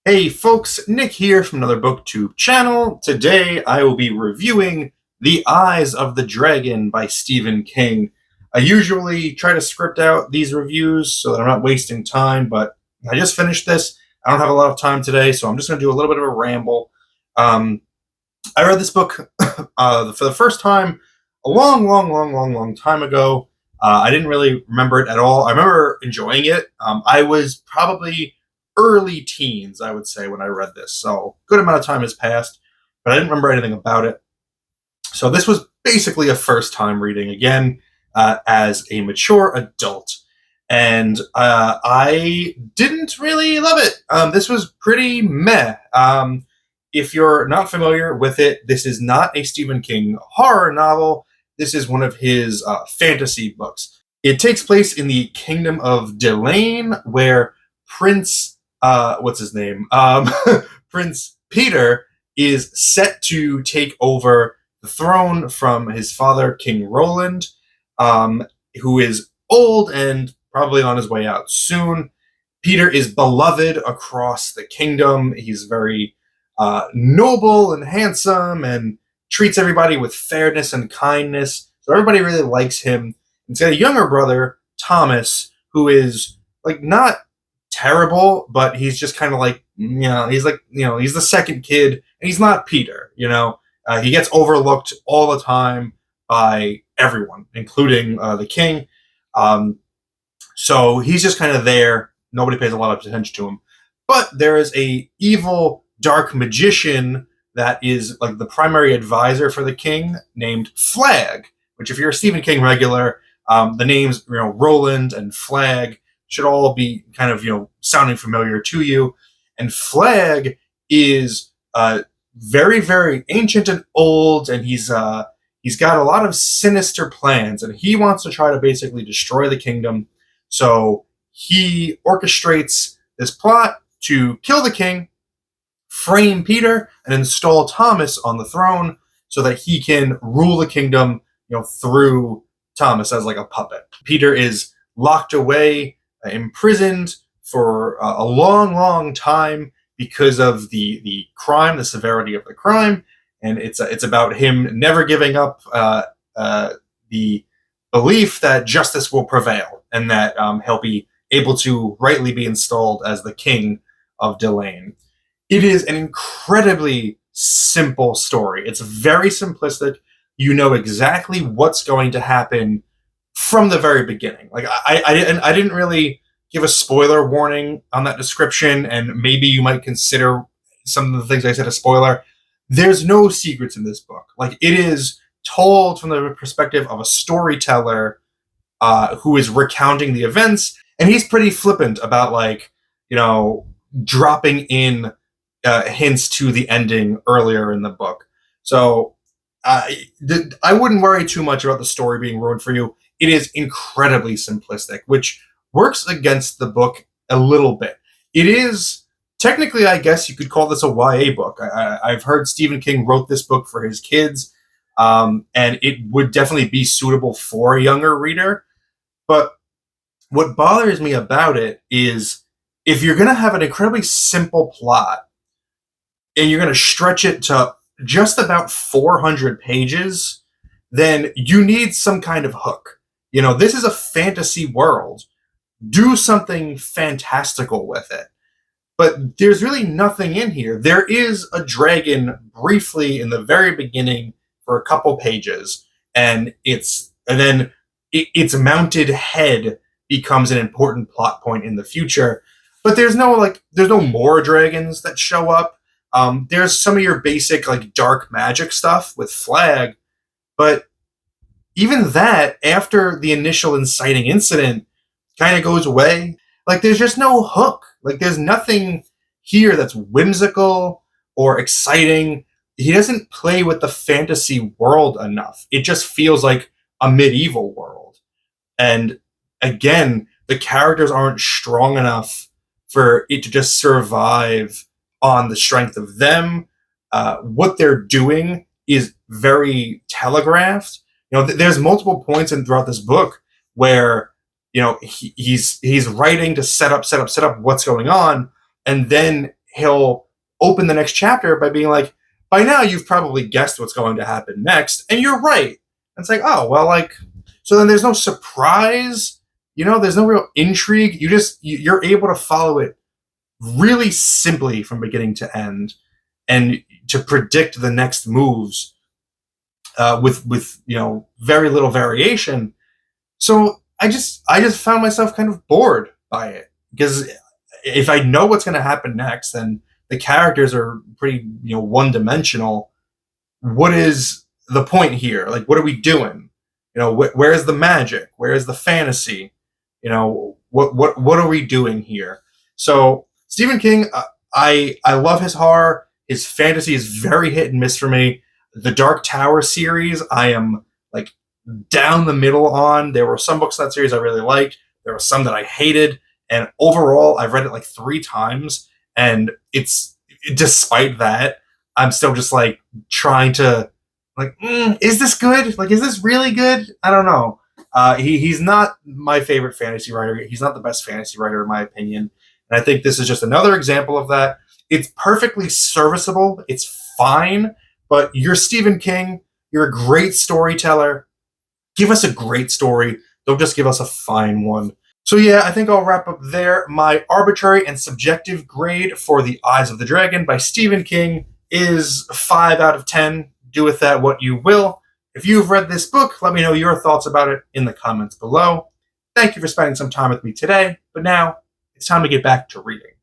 Hey folks, Nick here from Another BookTube channel. Today I will be reviewing The Eyes of the Dragon by Stephen King. I usually try to script out these reviews so that I'm not wasting time, but I just finished this. I don't have a lot of time today, so I'm just going to do a little bit of a ramble. I read this book for the first time a long time ago. I didn't really remember it at all. I remember enjoying it. I was probably early teens, I would say, when I read this. So good amount of time has passed, but I didn't remember anything about it. So this was basically a first time reading again as a mature adult. And I didn't really love it. This was pretty meh. If you're not familiar with it, this is not a Stephen King horror novel. This is one of his fantasy books. It takes place in the kingdom of Delane, where Prince, what's his name? Prince Peter is set to take over the throne from his father, King Roland, who is old and probably on his way out soon. Peter is beloved across the kingdom. He's very noble and handsome and treats everybody with fairness and kindness. So everybody really likes him. He's got a younger brother, Thomas, who is like not terrible, but he's just kind of like, he's the second kid, and he's not Peter, he gets overlooked all the time by everyone, including the king. So he's just kind of there. Nobody pays a lot of attention to him. But there is a evil dark magician that is like the primary advisor for the king, named Flag, which if you're a Stephen King regular, the names, Roland and Flag should all be kind of, sounding familiar to you. And Flag is very, very ancient and old, and he's got a lot of sinister plans, and he wants to try to basically destroy the kingdom. So he orchestrates this plot to kill the king, frame Peter, and install Thomas on the throne so that he can rule the kingdom, through Thomas as like a puppet. Peter is locked away, imprisoned for a long time because of the crime, the severity of the crime, and it's about him never giving up the belief that justice will prevail and that he'll be able to rightly be installed as the king of Delane. It is an incredibly simple story. It's very simplistic. You know exactly what's going to happen from the very beginning. Like I didn't really give a spoiler warning on that description, and maybe you might consider some of the things I said a spoiler. There's no secrets in this book. Like, it is told from the perspective of a storyteller who is recounting the events, and he's pretty flippant about dropping in hints to the ending earlier in the book. So I wouldn't worry too much about the story being ruined for you. It is incredibly simplistic, which works against the book a little bit. It is technically, I guess you could call this a YA book. I've heard Stephen King wrote this book for his kids, and it would definitely be suitable for a younger reader. But what bothers me about it is, if you're going to have an incredibly simple plot and you're going to stretch it to just about 400 pages, then you need some kind of hook. This is a fantasy world. Do something fantastical with it. But there's really nothing in here. There is a dragon briefly in the very beginning for a couple pages, and then its mounted head becomes an important plot point in the future. But there's no more dragons that show up. There's some of your basic dark magic stuff with Flag, but even that, after the initial inciting incident, kind of goes away. There's just no hook. There's nothing here that's whimsical or exciting. He doesn't play with the fantasy world enough. It just feels like a medieval world. And again, the characters aren't strong enough for it to just survive on the strength of them. What they're doing is very telegraphed. There's multiple points throughout this book where he's writing to set up what's going on, and then he'll open the next chapter by being like, by now you've probably guessed what's going to happen next, and you're right. And it's like, oh, well, like, so then there's no surprise, there's no real intrigue. You're able to follow it really simply from beginning to end, and to predict the next moves with very little variation. So I just found myself kind of bored by it, because if I know what's going to happen next, then the characters are pretty one dimensional. What is the point here? Like, what are we doing? Where's the magic? Where's the fantasy? What are we doing here? So Stephen King, I love his horror. His fantasy is very hit and miss for me. The Dark Tower series, I am like down the middle on. There were some books in that series I really liked. There were some that I hated. And overall, I've read it like 3 times. And despite that, I'm still just like trying to like, is this good? Like, is this really good? I don't know. He's not my favorite fantasy writer. He's not the best fantasy writer in my opinion. And I think this is just another example of that. It's perfectly serviceable. It's fine. But you're Stephen King. You're a great storyteller. Give us a great story. Don't just give us a fine one. So yeah, I think I'll wrap up there. My arbitrary and subjective grade for The Eyes of the Dragon by Stephen King is 5 out of 10. Do with that what you will. If you've read this book, let me know your thoughts about it in the comments below. Thank you for spending some time with me today. But now, it's time to get back to reading.